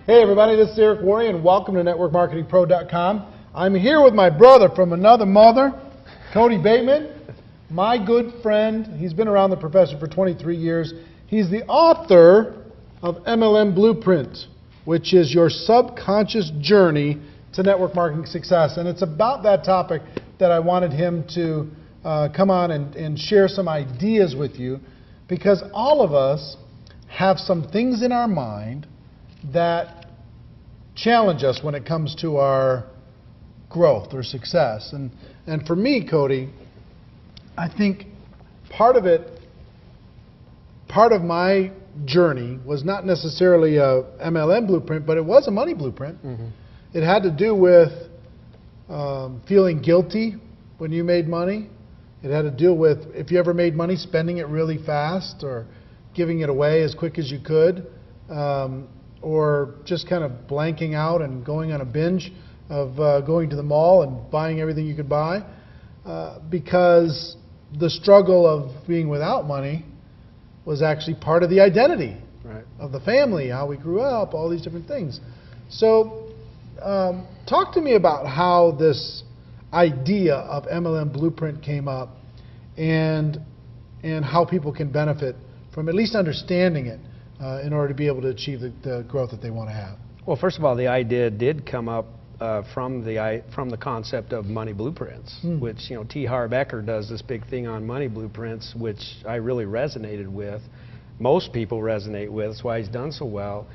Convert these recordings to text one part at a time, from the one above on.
Hey everybody, this is Eric Worre and welcome to NetworkMarketingPro.com. I'm here with my brother from another mother, Cody Bateman, my good friend. He's been around the profession for 23 years. He's the author of MLM Blueprint, which is your subconscious journey to network marketing success. And it's about that topic that I wanted him to come on and share some ideas with you, because all of us have some things in our mind that challenge us when it comes to our growth or success. And for me, Cody, I think part of my journey was not necessarily a MLM blueprint, but it was a money blueprint. Mm-hmm. It had to do with feeling guilty when you made money. It had to deal with, if you ever made money, spending it really fast or giving it away as quick as you could. Or just kind of blanking out and going on a binge of going to the mall and buying everything you could buy, because the struggle of being without money was actually part of the identity of the family, how we grew up, all these different things. So talk to me about how this idea of MLM Blueprint came up and how people can benefit from at least understanding it in order to be able to achieve the growth that they want to have. Well, first of all, the idea did come up from the concept of money blueprints, which, you know, T. Harv Eker does this big thing on money blueprints, which I really resonated with. Most people resonate with. That's why he's done so well.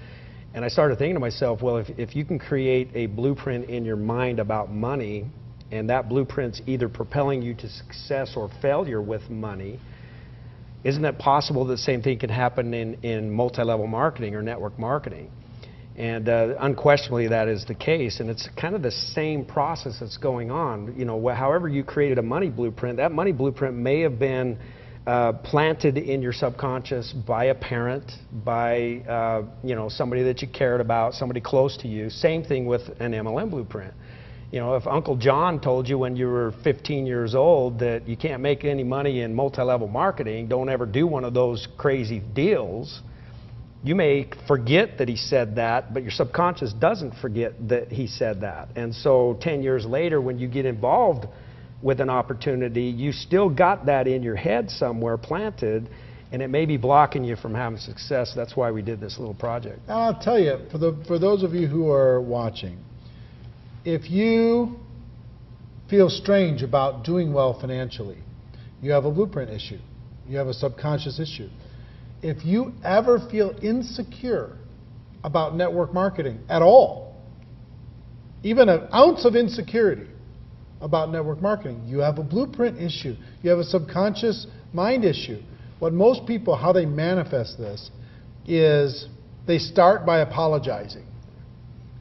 And I started thinking to myself, well, if you can create a blueprint in your mind about money, and that blueprint's either propelling you to success or failure with money, isn't it possible the same thing can happen in multi-level marketing or network marketing? And unquestionably that is the case, and it's kind of the same process that's going on. You know, however you created a money blueprint, that money blueprint may have been planted in your subconscious by a parent, by you know, somebody that you cared about, somebody close to you. Same thing with an MLM blueprint. You know, if Uncle John told you when you were 15 years old that you can't make any money in multi-level marketing, don't ever do one of those crazy deals, you may forget that he said that, but your subconscious doesn't forget that he said that. And so 10 years later, when you get involved with an opportunity, you still got that in your head somewhere planted, and it may be blocking you from having success. That's why we did this little project. I'll tell you, for those of you who are watching, if you feel strange about doing well financially, you have a blueprint issue. You have a subconscious issue. If you ever feel insecure about network marketing at all, even an ounce of insecurity about network marketing, you have a blueprint issue. You have a subconscious mind issue. What most people, how they manifest this is they start by apologizing.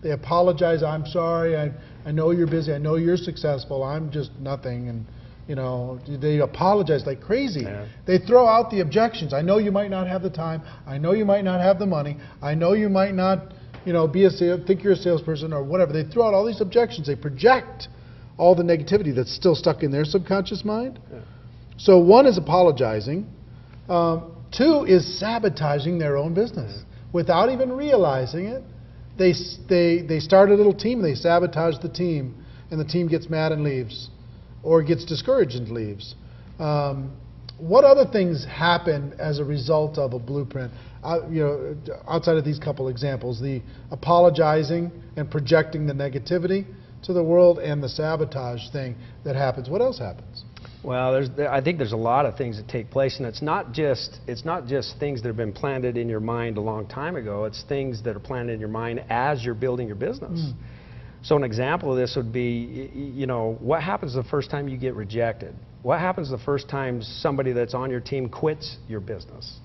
They apologize, I'm sorry, I know you're busy, I know you're successful, I'm just nothing, and you know, they apologize like crazy. Yeah. They throw out the objections. I know you might not have the time, I know you might not have the money, I know you might not, you know, think you're a salesperson or whatever. They throw out all these objections. They project all the negativity that's still stuck in their subconscious mind. Yeah. So one is apologizing. Two is sabotaging their own business without even realizing it. They start a little team, they sabotage the team, and the team gets mad and leaves, or gets discouraged and leaves. What other things happen as a result of a blueprint? You know, outside of these couple examples, the apologizing and projecting the negativity to the world, and the sabotage thing that happens. What else happens? Well, I think there's a lot of things that take place, and it's not just things that have been planted in your mind a long time ago. It's things that are planted in your mind as you're building your business. So an example of this would be, you know, what happens the first time you get rejected? What happens the first time somebody that's on your team quits your business?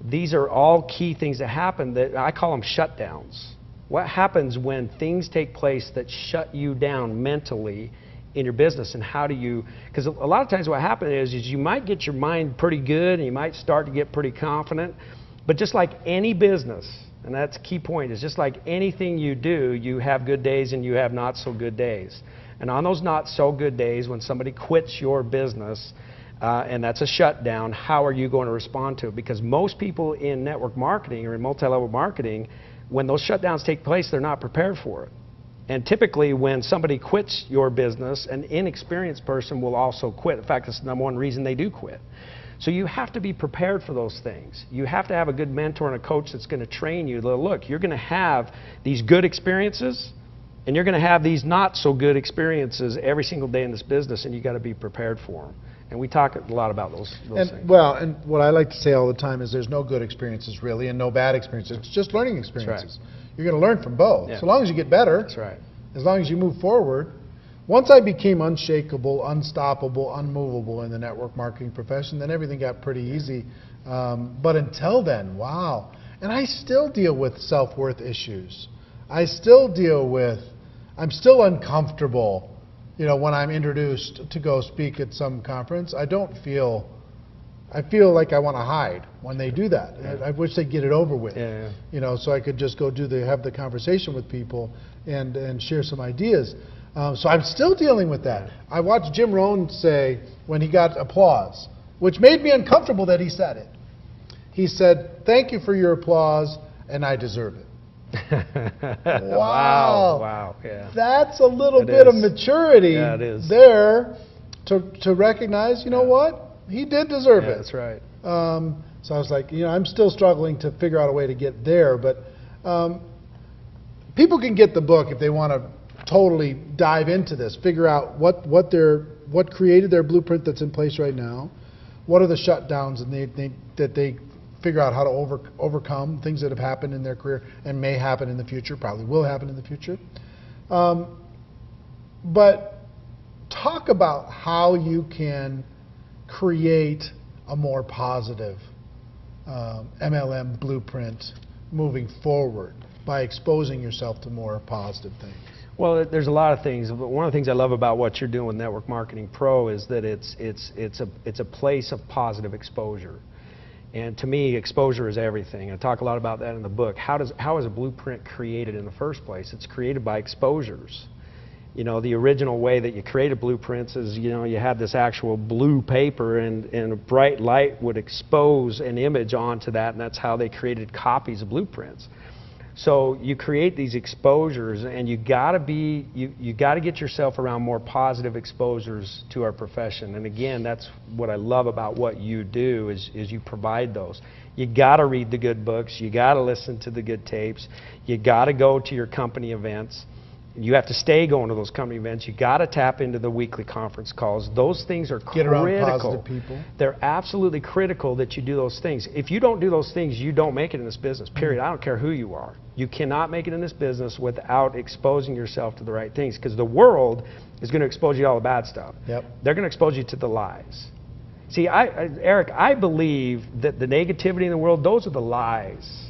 These are all key things that happen that I call them shutdowns. What happens when things take place that shut you down mentally in your business, and how do you, because a lot of times what happens is you might get your mind pretty good and you might start to get pretty confident, but just like any business, and that's a key point, is just like anything you do, you have good days and you have not so good days. And on those not so good days, when somebody quits your business, and that's a shutdown, how are you going to respond to it? Because most people in network marketing or in multi-level marketing, when those shutdowns take place, they're not prepared for it. And typically, when somebody quits your business, an inexperienced person will also quit. In fact, it's the number one reason they do quit. So you have to be prepared for those things. You have to have a good mentor and a coach that's going to train you. Look, you're going to have these good experiences, and you're going to have these not so good experiences every single day in this business, and you got to be prepared for them. And we talk a lot about those things. Well, and what I like to say all the time is there's no good experiences really and no bad experiences. It's just learning experiences. That's right. You're going to learn from both. Yeah. So long as you get better, That's right. as long as you move forward. Once I became unshakable, unstoppable, unmovable in the network marketing profession, then everything got pretty easy. But until then, wow. And I still deal with self-worth issues. I'm still uncomfortable. You know, when I'm introduced to go speak at some conference, I feel like I want to hide when they do that. Yeah. I wish they'd get it over with. Yeah. You know, so I could just go have the conversation with people and share some ideas. So I'm still dealing with that. I watched Jim Rohn say when he got applause, which made me uncomfortable that he said it. He said, "Thank you for your applause, and I deserve it." Wow. Wow. Yeah. That's a little It bit of is. maturity Yeah, it is. there to recognize, you know what? He did deserve Yeah, it. that's right. So I was like, you know, I'm still struggling to figure out a way to get there, but people can get the book if they want to totally dive into this, figure out what created their blueprint that's in place right now, what are the shutdowns that they figure out how to overcome, things that have happened in their career and may happen in the future, probably will happen in the future. But talk about how you can create a more positive MLM blueprint moving forward by exposing yourself to more positive things. Well, there's a lot of things, but one of the things I love about what you're doing with Network Marketing Pro is that it's a place of positive exposure. And to me, exposure is everything. I talk a lot about that in the book. How is a blueprint created in the first place? It's created by exposures. You know, the original way that you created blueprints is, you know, you had this actual blue paper and a bright light would expose an image onto that, and that's how they created copies of blueprints. So you create these exposures, and you got to get yourself around more positive exposures to our profession. And again, that's what I love about what you do is you provide those. You got to read the good books. You got to listen to the good tapes. You got to go to your company events. You have to stay going to those company events. You got to tap into the weekly conference calls. Those things are Get critical. around positive people. They're absolutely critical that you do those things. If you don't do those things, you don't make it in this business, period. I don't care who you are. You cannot make it in this business without exposing yourself to the right things, because the world is going to expose you to all the bad stuff. Yep. They're going to expose you to the lies. See, Eric, I believe that the negativity in the world, those are the lies.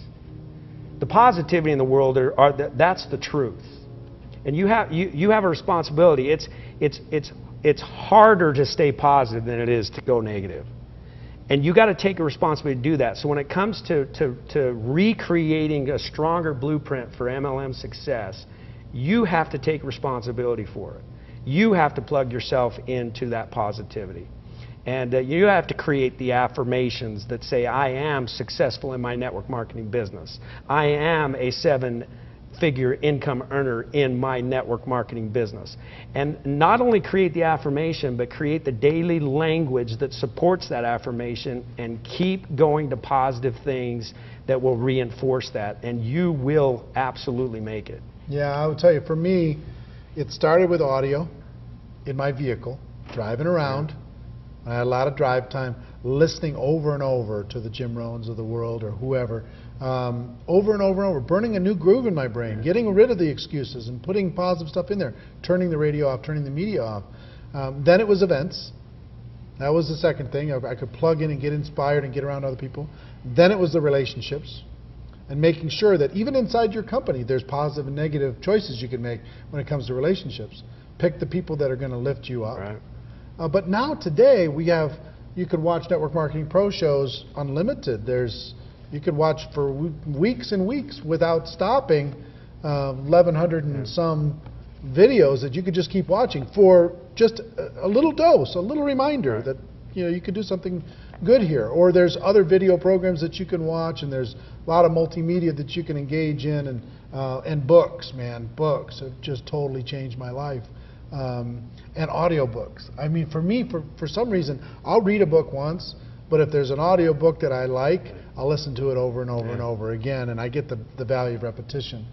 The positivity in the world that's the truth. And you have a responsibility. It's harder to stay positive than it is to go negative. And you got to take a responsibility to do that. So when it comes to recreating a stronger blueprint for MLM success, you have to take responsibility for it. You have to plug yourself into that positivity. And you have to create the affirmations that say, I am successful in my network marketing business. I am a 7-figure income earner in my network marketing business. And not only create the affirmation, but create the daily language that supports that affirmation, and keep going to positive things that will reinforce that, and you will absolutely make it. Yeah, I would tell you, for me, it started with audio in my vehicle, driving around. I had a lot of drive time, listening over and over to the Jim Rohns of the world or whoever, over and over and over, burning a new groove in my brain, getting rid of the excuses and putting positive stuff in there, turning the radio off, turning the media off. Then it was events. That was the second thing. I could plug in and get inspired and get around other people. Then it was the relationships and making sure that even inside your company there's positive and negative choices you can make when it comes to relationships. Pick the people that are going to lift you up. Right. But now today you could watch Network Marketing Pro shows unlimited. You could watch for weeks and weeks without stopping, 1,100 and some videos that you could just keep watching for just a little dose, a little reminder that you could do something good here. Or there's other video programs that you can watch, and there's a lot of multimedia that you can engage in, and books, man. Books have just totally changed my life. And audiobooks. I mean, for me, for some reason, I'll read a book once, but if there's an audio book that I like, I'll listen to it over and over and over again, and I get the value of repetition.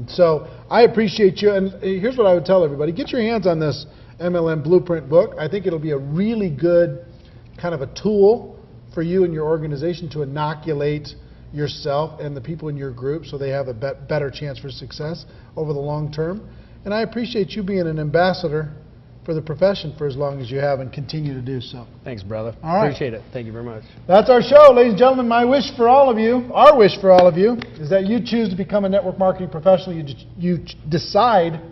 So I appreciate you, and here's what I would tell everybody. Get your hands on this MLM Blueprint book. I think it'll be a really good kind of a tool for you and your organization to inoculate yourself and the people in your group so they have a better chance for success over the long term. And I appreciate you being an ambassador for the profession for as long as you have, and continue to do so. Thanks, brother. All right. Appreciate it. Thank you very much. That's our show, ladies and gentlemen. My wish for all of you, our wish for all of you, is that you choose to become a network marketing professional. You decide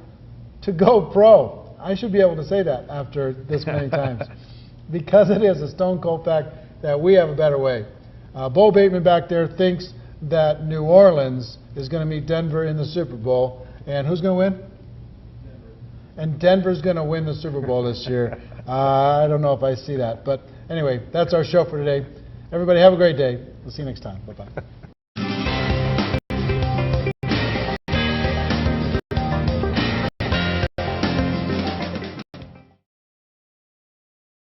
to go pro. I should be able to say that after this many times, because it is a stone cold fact that we have a better way. Bo Bateman back there thinks that New Orleans is going to meet Denver in the Super Bowl, and who's going to win? And Denver's going to win the Super Bowl this year. I don't know if I see that. But anyway, that's our show for today. Everybody have a great day. We'll see you next time. Bye-bye.